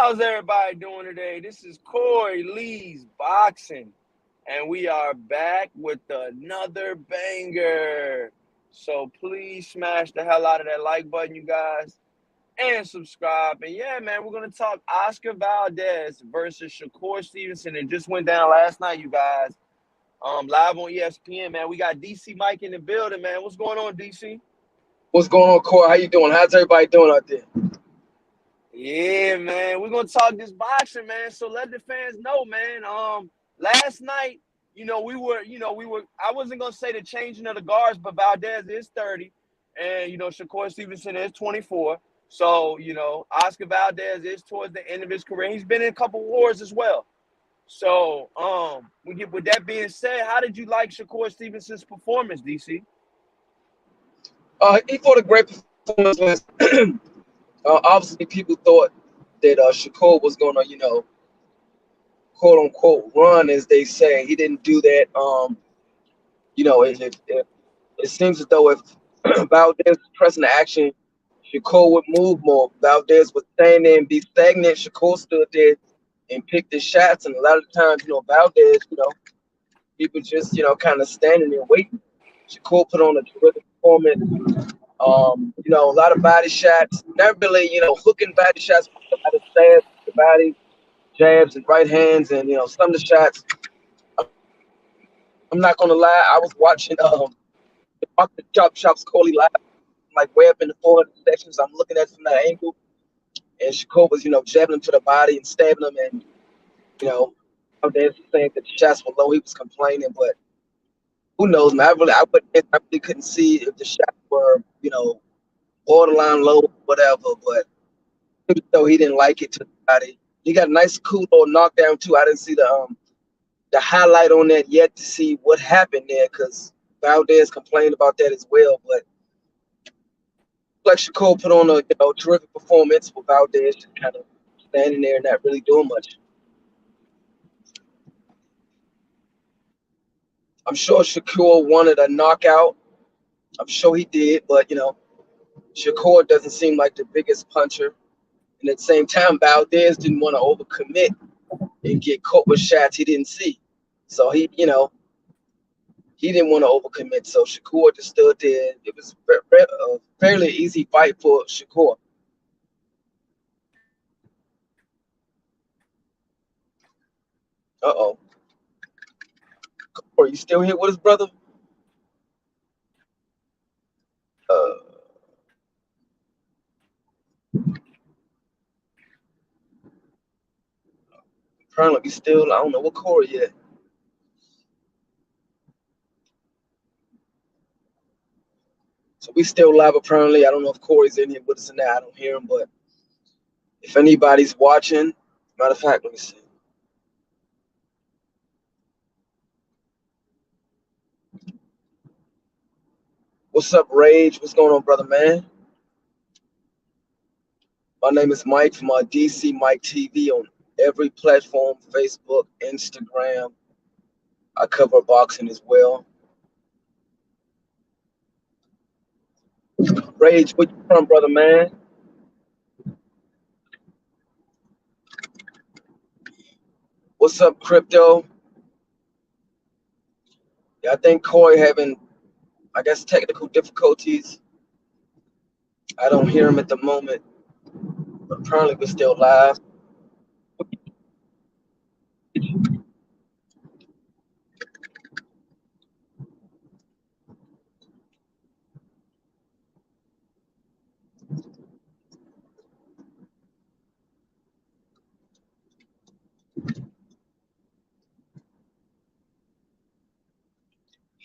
How's everybody doing today? This is Corey Lee's Boxing, and we are back with another banger. So please smash the hell out of that like button, you guys, and subscribe. And yeah, man, we're gonna talk Oscar Valdez versus Shakur Stevenson. It just went down last night, you guys. Live on ESPN, man. We got DC Mike in the building, man. What's going on, DC? What's going on, Corey? How you doing? How's everybody doing out there? Yeah, man. We're gonna talk this boxing, man. So let the fans know, man. Last night, I wasn't gonna say the changing of the guards, but Valdez is 30, and Shakur Stevenson is 24. So, Oscar Valdez is towards the end of his career. He's been in a couple wars as well. So, with that being said, how did you like Shakur Stevenson's performance, DC? He fought a great performance last. Obviously, people thought that Shakur was gonna, quote unquote, run, as they say. He didn't do that. If it seems as though if Valdez was pressing the action, Shakur would move more. Valdez would stand there and be stagnant. Shakur stood there and picked his shots, and a lot of the times, Valdez, he was just, kind of standing there waiting. Shakur put on a terrific performance. A lot of body shots, not really, hooking body shots, but a lot of stabs, the body, jabs, and right hands, and some of the shots. I'm not gonna lie, I was watching the Chop Shops Coley live, like way up in the 400 sections. I'm looking at it from that angle, and Shakur was, jabbing him to the body and stabbing him, and you know, Valdez was saying that the shots were low. He was complaining, but who knows, man? I really couldn't see if the shots were, borderline low, whatever, but though he didn't like it to the body. He got a nice cool little knockdown too. I didn't see the highlight on that yet to see what happened there because Valdez complained about that as well. But like Shakur put on a terrific performance with Valdez just kind of standing there and not really doing much. I'm sure Shakur wanted a knockout. I'm sure he did, but Shakur doesn't seem like the biggest puncher. And at the same time, Valdez didn't want to overcommit and get caught with shots he didn't see. So he didn't want to overcommit. So Shakur just stood there. It was a fairly easy fight for Shakur. Uh-oh. Are you still here with us, brother? Uh, Apparently we still, I don't know what Corey yet. So we still live apparently. I don't know if Corey's in here with us or not. I don't hear him, but if anybody's watching, matter of fact, let me see. What's up, Rage? What's going on, brother, man? My name is Mike from DC Mike TV on every platform, Facebook, Instagram. I cover boxing as well. Rage, where you from, brother, man? What's up, Crypto? Yeah, I think Corey having, I guess, technical difficulties. I don't hear him at the moment, but apparently we're still live.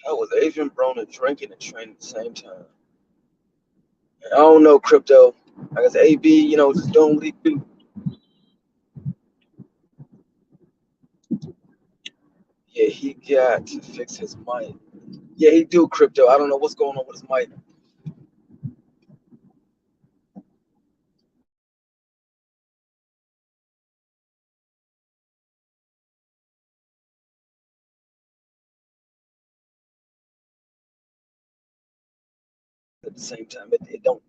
How was Adrian Broner drinking and training at the same time? I don't know, Crypto. I guess AB, just doing what he do. Yeah, he got to fix his mic. Yeah, he do, Crypto. I don't know what's going on with his mic. At the same time, it don't.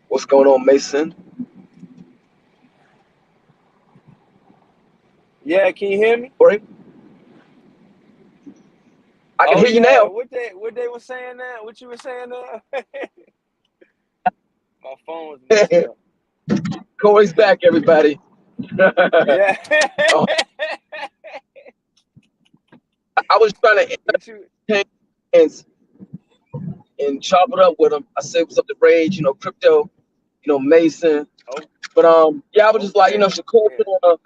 What's going on, Mason? Yeah, can you hear me? Corey? I can Oh hear you yeah, now. what they was saying now? What you were saying now? My phone was messing up. Corey's back, everybody. Yeah. Oh, I was trying to What you? entertain fans and chop it up with them. I said, what's up the rage, crypto, Mason. Oh, But yeah, I was just like, okay. Shakur Yeah. put on a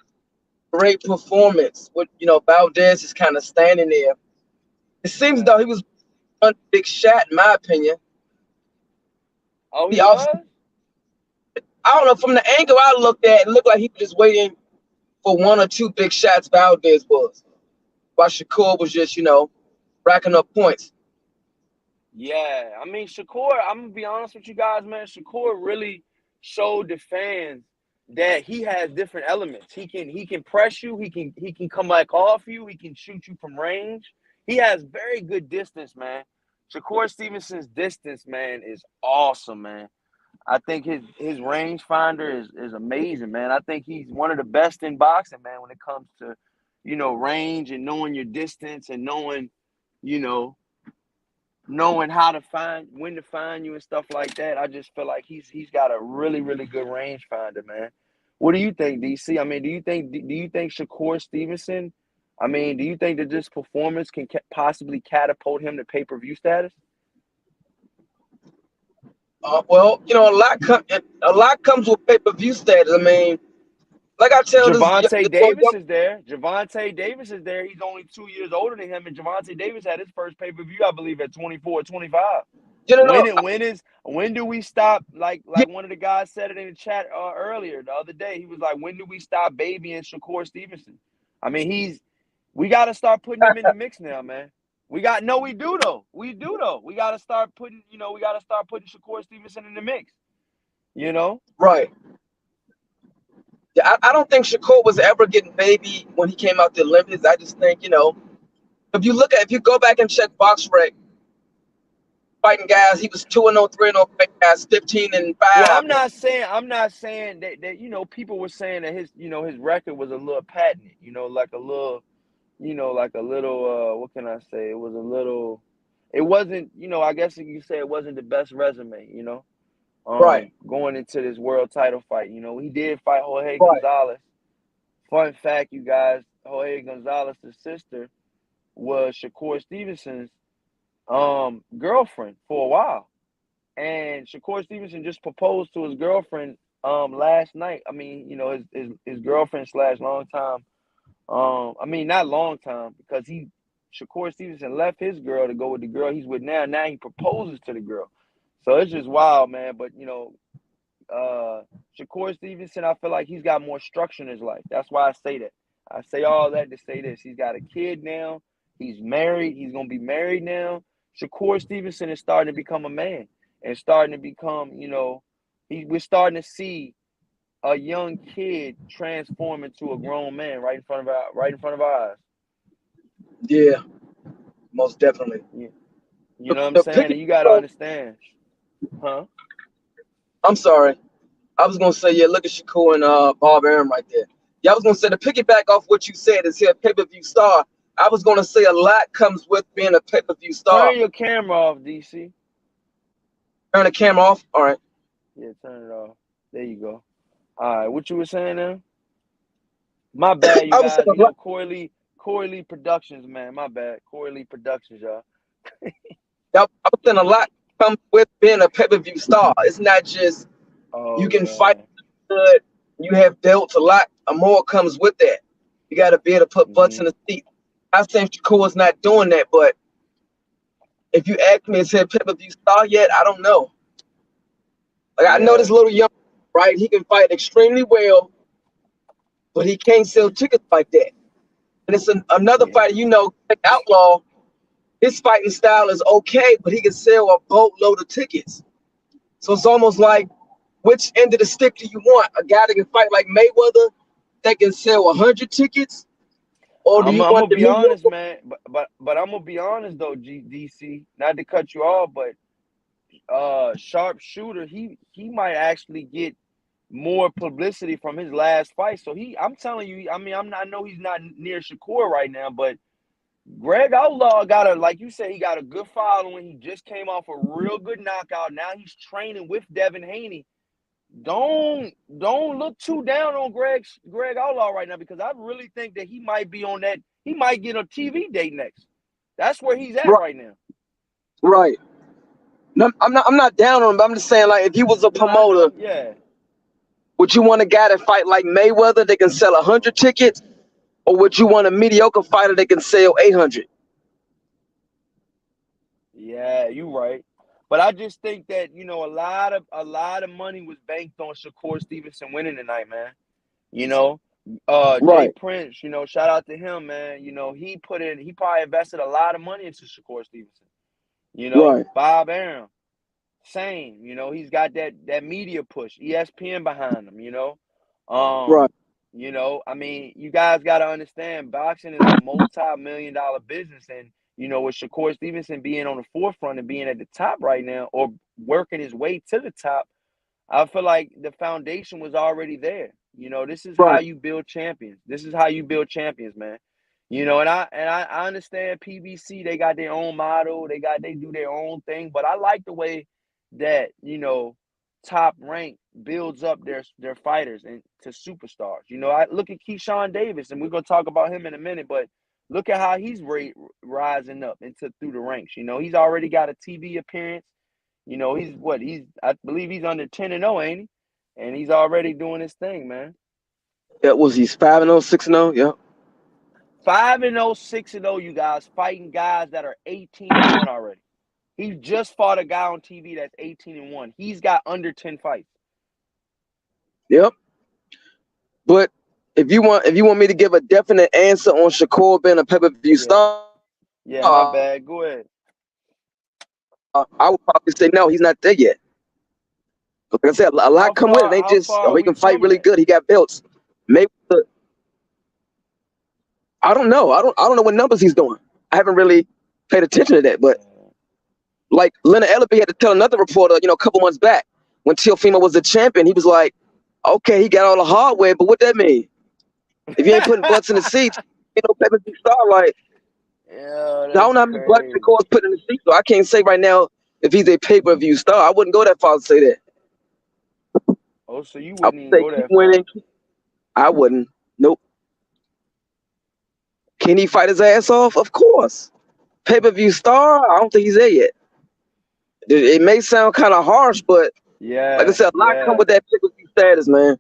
great performance. With Valdez is kind of standing there. It seems Okay. though he was one big shot, in my opinion. Oh, he He off, was. I don't know, from the angle I looked at, it looked like he was just waiting for one or two big shots Valdez was. While Shakur was just, racking up points. Yeah, I mean Shakur. I'm gonna be honest with you guys, man. Shakur really showed the fans that he has different elements. He can press you. He can come back off you. He can shoot you from range. He has very good distance, man. Shakur Stevenson's distance, man, is awesome, man. I think his rangefinder is amazing, man. I think he's one of the best in boxing, man, when it comes to, range and knowing your distance and you know, knowing how to find when to find you and stuff like that. I just feel like he's got a really, really good rangefinder, man. What do you think, DC? I mean, do you think Shakur Stevenson? I mean, do you think that this performance can possibly catapult him to pay-per-view status? Well, a lot comes with pay-per-view status. I mean, like I tell Javante this little Davis young, is there. Javante Davis is there. He's only 2 years older than him, and Javante Davis had his first pay-per-view, I believe, at 24 or 25. you know, When do we stop? Like yeah, like one of the guys said it in the chat earlier the other day. He was like, when do we stop babying Shakur Stevenson? I mean, we got to start putting him in the mix now, man. We do though. We do though. We got to start putting Shakur Stevenson in the mix. You know, right. Yeah, I don't think Shakur was ever getting baby when he came out the Olympics. I just think, if you go back and check BoxRec fighting guys, he was 2-0, 3-0 fighting guys, 15 and well, 5. I'm not saying that people were saying that his record was a little patent, like a little what can I say? It was a little it wasn't, I guess you could say it wasn't the best resume, Right, going into this world title fight. He did fight Jorge right. Gonzalez. Fun fact, you guys, Jorge Gonzalez's sister was Shakur Stevenson's girlfriend for a while. And Shakur Stevenson just proposed to his girlfriend last night. I mean, his girlfriend slash long time. I mean, not long time because Shakur Stevenson left his girl to go with the girl he's with now. Now he proposes to the girl, so it's just wild, man. But Shakur Stevenson, I feel like he's got more structure in his life. That's why I say that. I say all that to say this: he's got a kid now. He's married. He's gonna be married now. Shakur Stevenson is starting to become a man and starting to become, we're starting to see a young kid transform into a grown man right in front of our eyes. Yeah, most definitely. Yeah. You The, know what I'm the saying? pick, And you gotta understand, huh? I'm sorry. I was gonna say, yeah, look at Shakur and Bob Arum right there. Yeah, I was gonna say to piggyback off what you said is here pay-per-view star. I was gonna say a lot comes with being a pay-per-view star. Turn your camera off, DC. Turn the camera off. All right. Yeah, turn it off. There you go. All right, what you were saying now? My bad, you I was saying guys. a lot, Corey Lee Productions, man. My bad. Corey Lee Productions, y'all. I was saying a lot comes with being a pay-per-view star. It's not just Oh you can fight yeah. good, you have belts. A lot more comes with that. You got to be able to put butts Hmm. in the seat. I think Shakur's not doing that, but if you ask me, is he a pay-per-view star yet? I don't know. Like I know Yeah. this little young, right? He can fight extremely well, but he can't sell tickets like that. And it's another Yeah. fighter, like Outlaw. His fighting style is okay, but he can sell a boatload of tickets. So it's almost like, which end of the stick do you want? A guy that can fight like Mayweather that can sell 100 tickets, or do I'm you I'm want gonna the be honest, mediocre? man. But I'm gonna be honest though, DC. Not to cut you off, but sharpshooter, he might actually get more publicity from his last fight. So I'm telling you, I mean, I know he's not near Shakur right now, but Greg Outlaw like you said, he got a good following. He just came off a real good knockout. Now he's training with Devin Haney. Don't look too down on Greg Outlaw right now, because I really think that he might be on that. He might get a TV date next. That's where he's at right now. Right. No, I'm not down on him, but I'm just saying, like, if he was a promoter, yeah, would you want a guy that fight like Mayweather that can sell 100 tickets, or would you want a mediocre fighter that can sell 800? Yeah, you right. But I just think that, a lot of money was banked on Shakur Stevenson winning tonight, man. Jay Prince, shout out to him, man. He probably invested a lot of money into Shakur Stevenson. Bob Arum, same. He's got that media push, ESPN behind him. I mean, you guys got to understand, boxing is a multi-million-dollar business, and with Shakur Stevenson being on the forefront and being at the top right now, or working his way to the top, I feel like the foundation was already there. This is how you build champions. This is how you build champions, man. And I understand PBC, they got their own model, they do their own thing, but I like the way that, Top Rank builds up their fighters and to superstars. I look at Keyshawn Davis, and we're gonna talk about him in a minute, but look at how he's rising up through the ranks. He's already got a TV appearance. I believe he's under 10-0, ain't he? And he's already doing his thing, man. Yeah, was he 5-0, 6-0? Yeah. 5-0, 6-0, you guys, fighting guys that are 18-1 already. He just fought a guy on TV that's 18-1. He's got under 10 fights. Yep. But if you want me to give a definite answer on Shakur being a pay-per-view star, my bad. Go ahead. I would probably say no, he's not there yet. Like I said, a lot come with it. It ain't just he can fight really good. He got belts. Maybe I don't know. I don't know what numbers he's doing. I haven't really paid attention to that. But like Leonard Ellaby had to tell another reporter, a couple months back when Teofimo was the champion, he was like, "Okay, he got all the hardware, but what that mean? If you ain't putting butts in the seats, pay-per-view star like." Yeah, I don't know how many butts the course put in the seat, so I can't say right now if he's a pay-per-view star. I wouldn't go that far to say that. Oh, so you wouldn't even go that far? I wouldn't. Nope. Can he fight his ass off? Of course. Pay-per-view star? I don't think he's there yet. It may sound kind of harsh, but like I said, a lot come with that pay-per-view status, man.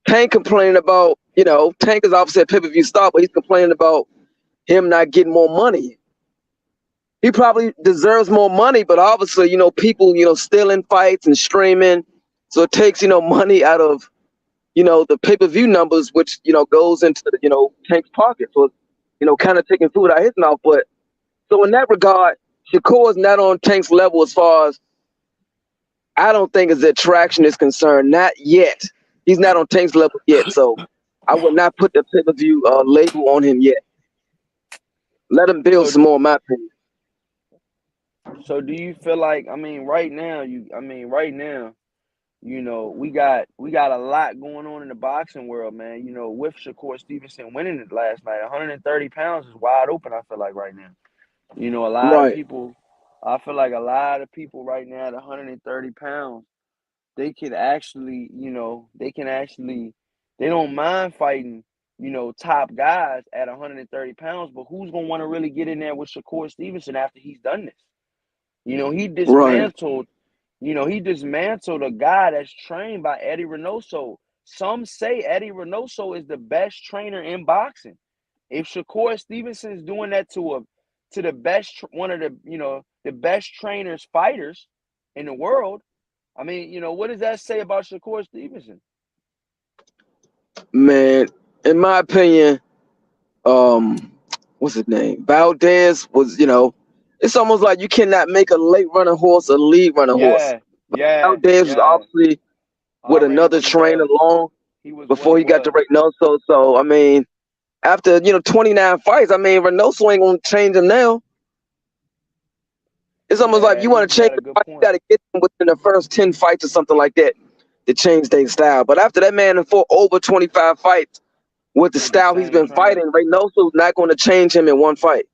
Tank complaining about, Tank is obviously a pay-per-view star, but he's complaining about him not getting more money. He probably deserves more money, but obviously, people, stealing fights and streaming. So it takes, money out of, the pay-per-view numbers, which, goes into, Tank's pocket. So, kind of taking food out of his mouth. But so in that regard, Shakur is not on Tank's level as far as I don't think his attraction is concerned. Not yet. He's not on Tank's level yet. So I would not put the pay-per-view label on him yet. Let him build some more, in my opinion. So do you feel like, right now, we got a lot going on in the boxing world, man. With Shakur Stevenson winning it last night, 130 pounds is wide open, I feel like, right now. A lot of people, I feel like a lot of people right now at 130 pounds, they can actually, they don't mind fighting, top guys at 130 pounds, but who's going to want to really get in there with Shakur Stevenson after he's done this? He dismantled, a guy that's trained by Eddie Reynoso. Some say Eddie Reynoso is the best trainer in boxing. If Shakur Stevenson is doing that to the best, one of the, the best trainers, fighters in the world, what does that say about Shakur Stevenson? Man, in my opinion, what's his name? Valdez was, it's almost like you cannot make a late running horse a lead running horse. Valdez was obviously with another trainer long before he got to Reynoso. So, after, 29 fights, Reynoso ain't going to change him now. It's almost like Yeah, you want you to change got a the good fight, you point. got to get them within the first 10 fights or something like that to change their style. But after that man fought over 25 fights with the With the style he's same been trainer. fighting, Reynoso's not going to change him in one fight.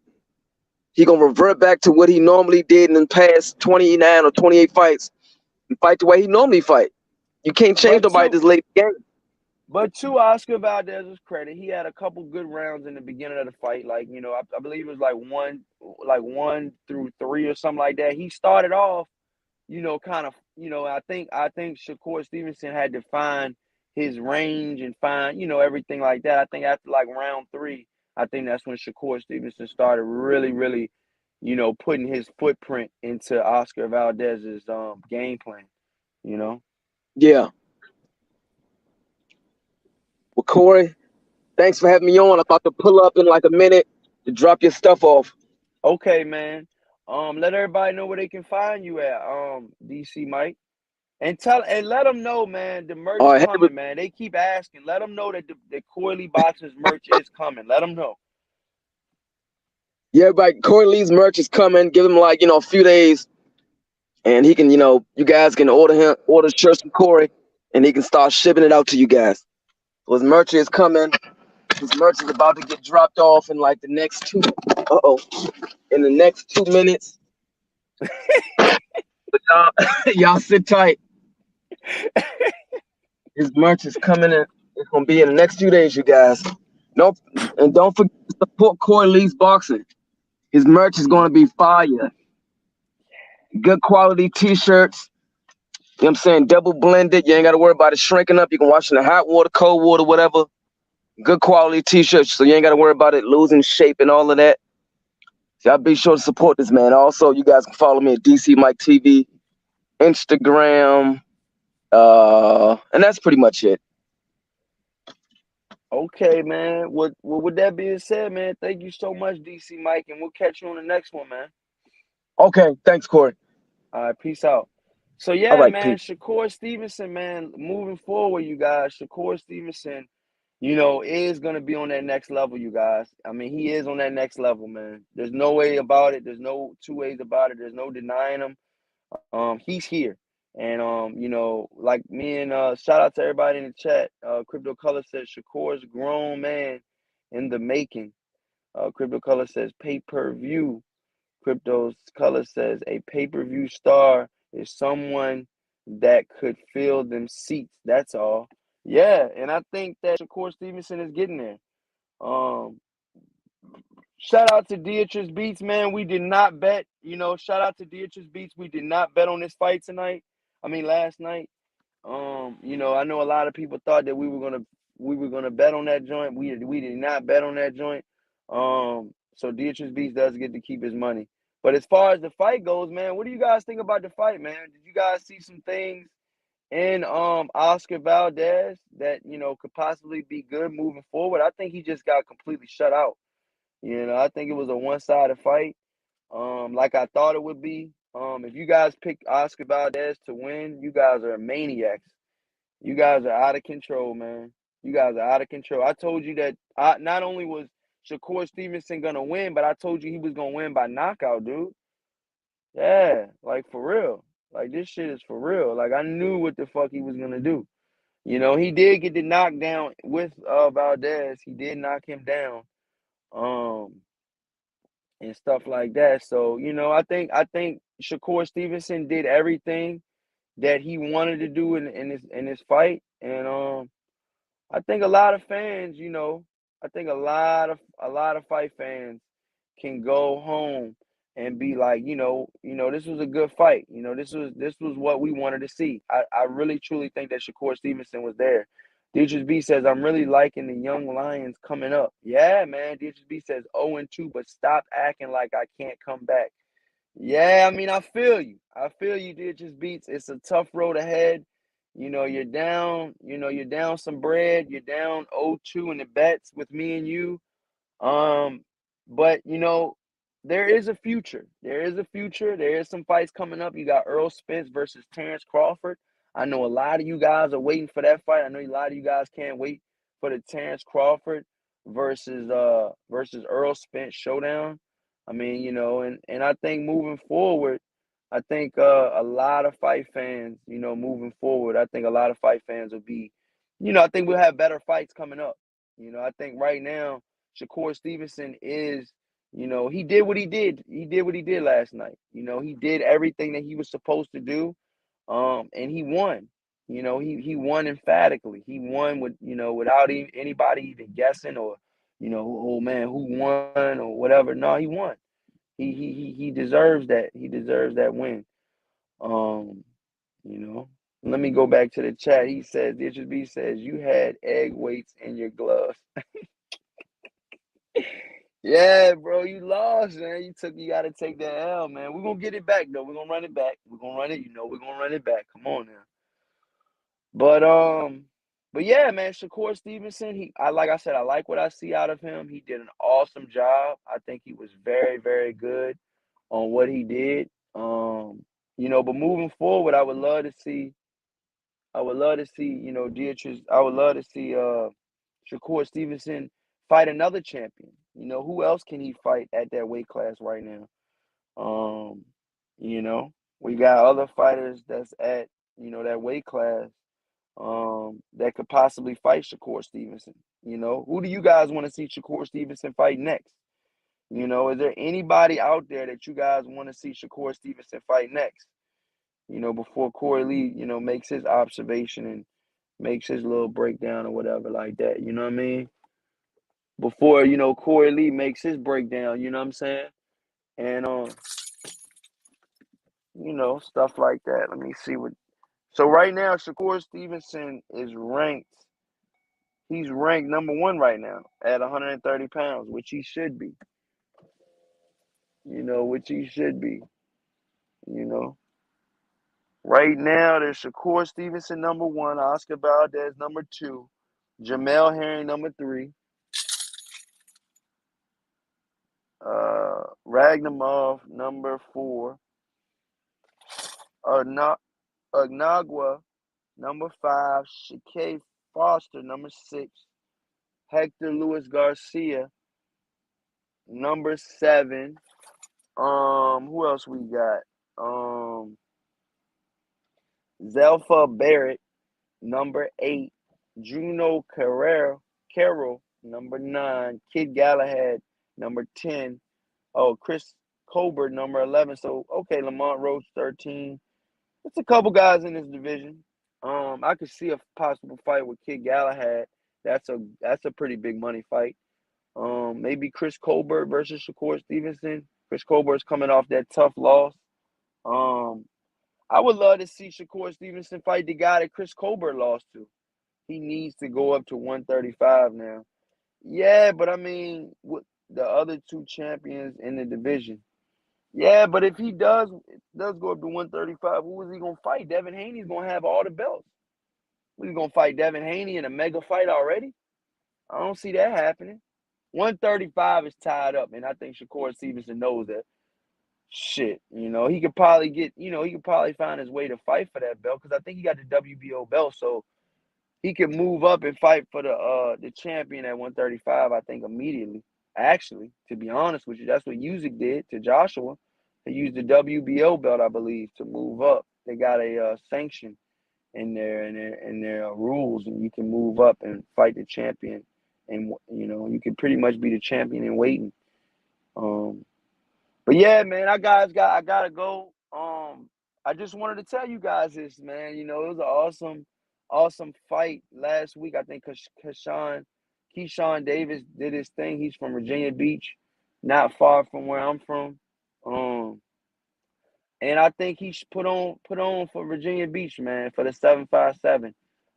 He going to revert back to what he normally did in the past 29 or 28 fights and fight the way he normally fight. You can't change But nobody to this late in the game. but to Oscar Valdez's credit, he had a couple good rounds in the beginning of the fight. Like, I believe it was like one through three or something like that. He started off, kind of, I think Shakur Stevenson had to find his range and find, everything like that. I think after like round three, I think that's when Shakur Stevenson started really, really, putting his footprint into Oscar Valdez's game plan, you know. Yeah. Well, Corey, thanks for having me on. I'm about to pull up in like a minute to drop your stuff off. Okay, man. Let everybody know where they can find you at, DC Mike. And let them know, man, the All merch right. coming, man. They keep asking. Let them know that the Coily Boxers merch is coming. Let them know. Yeah, everybody, Corey Lee's merch is coming. Give him like, a few days and he can, you guys can order shirts from Corey and he can start shipping it out to you guys. So his merch is coming. His merch is about to get dropped off in like the next in the next 2 minutes. Y'all, y'all sit tight. His merch is coming in. It's gonna be in the next few days, you guys. Nope. And don't forget to support Corey Lee's boxing. His merch is gonna be fire. Good quality t-shirts. You know what I'm saying? Double blended. You ain't gotta worry about it shrinking up. You can wash in the hot water, cold water, whatever. Good quality t-shirts, so you ain't gotta worry about it losing shape and all of that. So y'all be sure to support this man. Also, you guys can follow me at DC Mike TV, Instagram, and that's pretty much it. Okay, man. With that being said, man, thank you so much, DC Mike, and we'll catch you on the next one, man. Okay, thanks, Corey. All right, peace out. So All yeah, right, man, peace. Shakur Stevenson, man, moving forward, you guys, Shakur Stevenson, is gonna be on that next level, you guys. I mean, he is on that next level, man. There's no way about it. There's no two ways about it. There's no denying him. He's here. And like me and shout out to everybody in the chat. Crypto Color says Shakur's grown man in the making. Crypto Color says pay-per-view. Crypto's Color says a pay-per-view star is someone that could fill them seats. That's all. Yeah, and I think that Shakur Stevenson is getting there. Um, Shout out to Beatrice Beats, man. We did not bet. Shout out to Beatrice Beats. We did not bet on this fight tonight. I mean, last night. I know a lot of people thought that we were gonna bet on that joint. We did not bet on that joint. So Beatrice Beats does get to keep his money. But as far as the fight goes, man, what do you guys think about the fight, man? Did you guys see some things in Oscar Valdez that could possibly be good moving forward? I think he just got completely shut out. I think it was a one-sided fight, like I thought it would be. If you guys picked Oscar Valdez to win, you guys are maniacs. You guys are out of control, man. You guys are out of control. I told you that not only was Shakur Stevenson gonna win, but I told you he was gonna win by knockout, dude. Yeah, like for real. Like this shit is for real. Like I knew what the fuck he was gonna do. He did get the knockdown with Valdez. He did knock him down. Um, and stuff like that. So, I think Shakur Stevenson did everything that he wanted to do in this fight. And I think a lot of fans, I think a lot of fight fans can go home and be like, this was a good fight. This was what we wanted to see. I really truly think that Shakur Stevenson was there. Dietrich B says, I'm really liking the young Lions coming up. Yeah, man. Dietrich B says 0-2, but stop acting like I can't come back. Yeah, I mean, I feel you. I feel you, Dietrich Beats. It's a tough road ahead. You're down some bread. You're down 0-2 in the bets with me and you. Um, but there is a future. There is a future. There is some fights coming up. You got Earl Spence versus Terrence Crawford. I know a lot of you guys are waiting for that fight. I know a lot of you guys can't wait for the Terrence Crawford versus Earl Spence showdown. I mean, and I think moving forward, I think a lot of fight fans, moving forward, I think a lot of fight fans will be, I think we'll have better fights coming up. I think right now, Shakur Stevenson is, he did what he did. He did what he did last night. He did everything that he was supposed to do. And he won. He won emphatically. He won without anybody even guessing or, oh man, who won or whatever. No, he won. He deserves that. He deserves that win. Um, you know. Let me go back to the chat. He says, Ditches B says, you had egg weights in your gloves. Yeah, bro, you lost, man. You gotta take that L, man. We're gonna get it back though. We're gonna run it back. We're gonna run it, we're gonna run it back. Come on now. But but yeah, man, Shakur Stevenson, like I said, I like what I see out of him. He did an awesome job. I think he was very, very good on what he did. But moving forward, I would love to see, Dietrich, I would love to see Shakur Stevenson fight another champion. Who else can he fight at that weight class right now? Um, you know, we got other fighters that's at, that weight class that could possibly fight Shakur Stevenson. Who do you guys want to see Shakur Stevenson fight next? Is there anybody out there that you guys want to see Shakur Stevenson fight next? Before Corey Lee, makes his observation and makes his little breakdown or whatever like that. You know what I mean? Before, Corey Lee makes his breakdown, you know what I'm saying? And stuff like that. Let me see what so right now Shakur Stevenson is ranked. He's ranked number one right now at 130 pounds, which he should be. Which he should be. You know. Right now, there's Shakur Stevenson number one, Oscar Valdez number two, Jamel Herring number three, Ragnamov number four, Agnagwa number five, Shakay Foster number six, Hector Luis Garcia number seven. Who else we got? Zelfa Barrett number eight, Juno Carroll, number nine, Kid Galahad, number 10. Oh, Chris Colbert, number 11. So, okay, Lamont Roach, 13. It's a couple guys in this division. I could see a possible fight with Kid Galahad. That's a pretty big money fight. Maybe Chris Colbert versus Shakur Stevenson. Chris Colbert's coming off that tough loss. Um, I would love to see Shakur Stevenson fight the guy that Chris Colbert lost to. He needs to go up to 135 now. Yeah, but I mean, with the other two champions in the division. Yeah, but if he does go up to 135, who is he gonna fight? Devin Haney's gonna have all the belts. He's gonna fight Devin Haney in a mega fight already? I don't see that happening. 135 is tied up, and I think Shakur Stevenson knows that. Shit, he could probably find his way to fight for that belt because I think he got the WBO belt, so he could move up and fight for the champion at 135, I think, immediately. Actually, to be honest with you, that's what Usyk did to Joshua. They used the WBO belt, I believe, to move up. They got a sanction in their rules, and you can move up and fight the champion, and you can pretty much be the champion in waiting. Um, but yeah, man, I gotta go. I just wanted to tell you guys this, man. It was an awesome fight last week. I think Keyshawn Davis did his thing. He's from Virginia Beach, not far from where I'm from. Um, and I think he should put on for Virginia Beach, man, for the 757.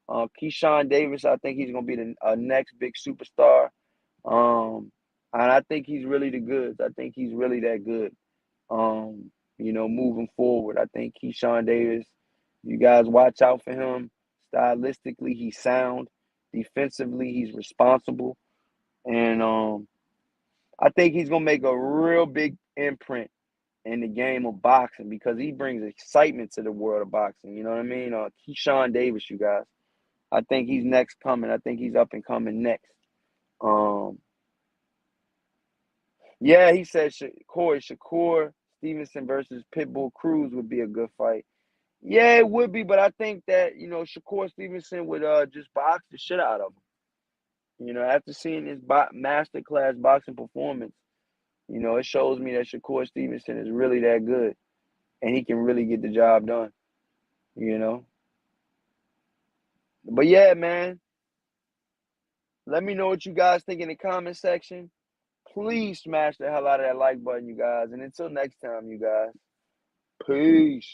Keyshawn Davis, I think he's gonna be the next big superstar. Um, and I think he's really the goods. I think he's really that good. Moving forward, I think Keyshawn Davis, you guys watch out for him. Stylistically, he's sound. Defensively, he's responsible. And I think he's gonna make a real big imprint in the game of boxing because he brings excitement to the world of boxing. You know what I mean? Keyshawn Davis, you guys. I think he's next coming. I think he's up and coming next. Um, Yeah, he said Shakur Stevenson versus Pitbull Cruz would be a good fight. Yeah, it would be, but I think that, Shakur Stevenson would just box the shit out of him. After seeing his masterclass boxing performance, it shows me that Shakur Stevenson is really that good and he can really get the job done, you know. But yeah, man, let me know what you guys think in the comment section. Please smash the hell out of that like button, you guys. And until next time, you guys, peace.